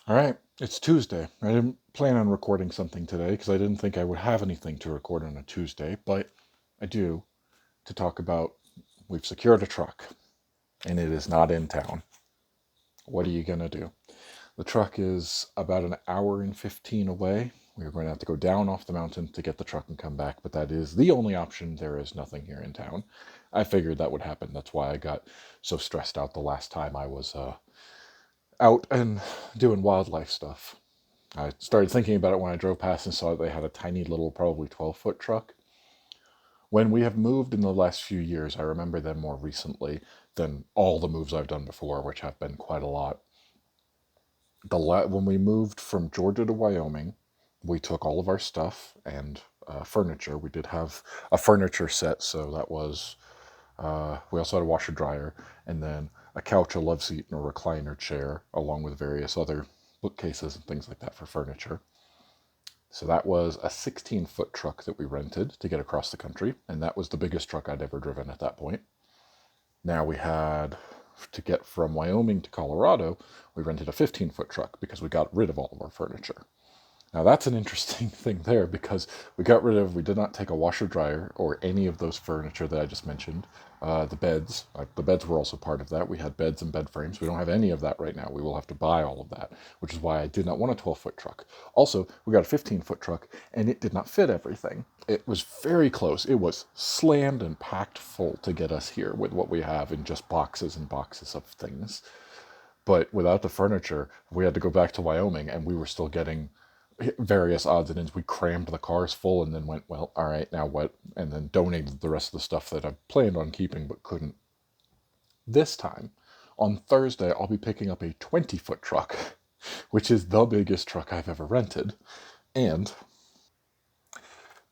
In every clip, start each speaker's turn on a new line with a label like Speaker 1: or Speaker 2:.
Speaker 1: All right, it's Tuesday. I didn't plan on recording something today because I didn't think I would have anything to record on a Tuesday, but I do to talk about we've secured a truck and it is not in town. What are you going to do? The truck is about an hour and 15 away. We're going to have to go down off the mountain to get the truck and come back, but that is the only option. There is nothing here in town. I figured that would happen. That's why I got so stressed out the last time I was out and doing wildlife stuff. I started thinking about it when I drove past and saw that they had a tiny little, probably 12-foot truck. When we have moved in the last few years, I remember them more recently than all the moves I've done before, which have been quite a lot. When we moved from Georgia to Wyoming, we took all of our stuff and furniture. We did have a furniture set, so that was, we also had a washer dryer, and then a couch, a love seat, and a recliner chair, along with various other bookcases and things like that for furniture. So that was a 16-foot truck that we rented to get across the country, and that was the biggest truck I'd ever driven at that point. Now we had to get from Wyoming to Colorado, we rented a 15-foot truck because we got rid of all of our furniture. Now that's an interesting thing there because we did not take a washer dryer or any of those furniture that I just mentioned. The beds were also part of that. We had beds and bed frames. We don't have any of that right now. We will have to buy all of that, which is why I did not want a 12-foot truck. Also, we got a 15-foot truck and it did not fit everything. It was very close. It was slammed and packed full to get us here with what we have in just boxes and boxes of things. But without the furniture, we had to go back to Wyoming and we were still getting various odds and ends. We crammed the cars full and then went, well, all right, now what? And then donated the rest of the stuff that I planned on keeping but couldn't. This time, on Thursday, I'll be picking up a 20-foot truck, which is the biggest truck I've ever rented. And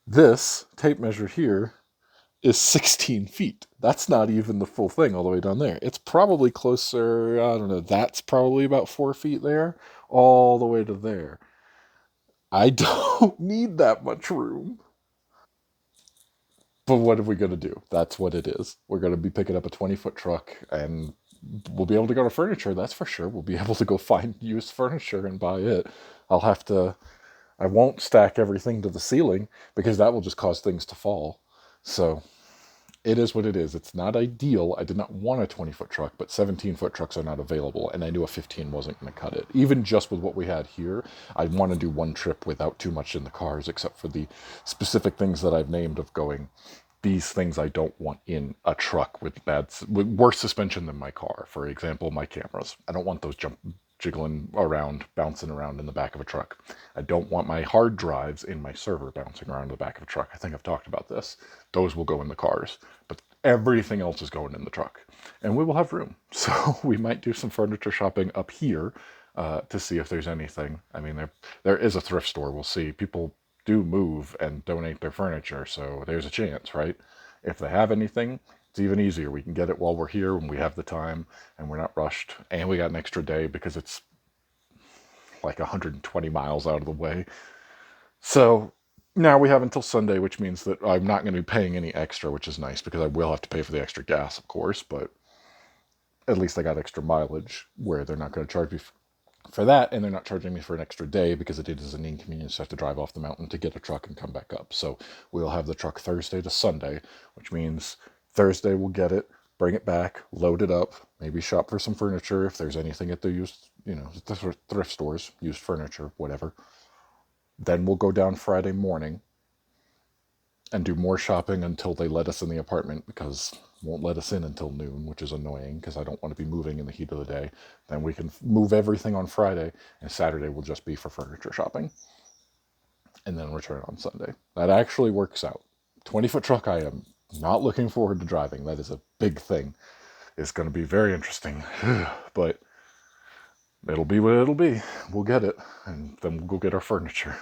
Speaker 1: this tape measure here is 16 feet. That's not even the full thing all the way down there. It's probably closer, I don't know, that's probably about 4 feet there, all the way to there. I don't need that much room. But what are we going to do? That's what it is. We're going to be picking up a 20-foot truck and we'll be able to go to furniture, that's for sure. We'll be able to go find used furniture and buy it. I'll have to, I won't stack everything to the ceiling because that will just cause things to fall. So it is what it is. It's not ideal. I did not want a 20-foot truck, but 17-foot trucks are not available, and I knew a 15 wasn't going to cut it. Even just with what we had here, I want to do one trip without too much in the cars, except for the specific things that I've named of going, these things I don't want in a truck with worse suspension than my car. For example, my cameras. I don't want those jiggling around, bouncing around in the back of a truck. I don't want my hard drives in my server bouncing around in the back of a truck. I think I've talked about this. Those will go in the cars, but everything else is going in the truck. And we will have room. So we might do some furniture shopping up here to see if there's anything. I mean, there is a thrift store. We'll see. People do move and donate their furniture, so there's a chance, right? If they have anything, it's even easier. We can get it while we're here when we have the time and we're not rushed. And we got an extra day because it's like 120 miles out of the way. So now we have until Sunday, which means that I'm not going to be paying any extra, which is nice because I will have to pay for the extra gas, of course, but at least I got extra mileage where they're not going to charge me for that, and they're not charging me for an extra day because it is an inconvenience to have to drive off the mountain to get a truck and come back up. So we'll have the truck Thursday to Sunday, which means Thursday we'll get it, bring it back, load it up, maybe shop for some furniture if there's anything at the used, the thrift stores, used furniture, whatever. Then we'll go down Friday morning and do more shopping until they let us in the apartment because won't let us in until noon, which is annoying because I don't want to be moving in the heat of the day. Then we can move everything on Friday, and Saturday will just be for furniture shopping, and then return on Sunday. That actually works out. 20-foot truck I am not looking forward to driving. That is a big thing. It's going to be very interesting, but it'll be what it'll be. We'll get it, and then we'll go get our furniture,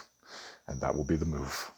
Speaker 1: and that will be the move.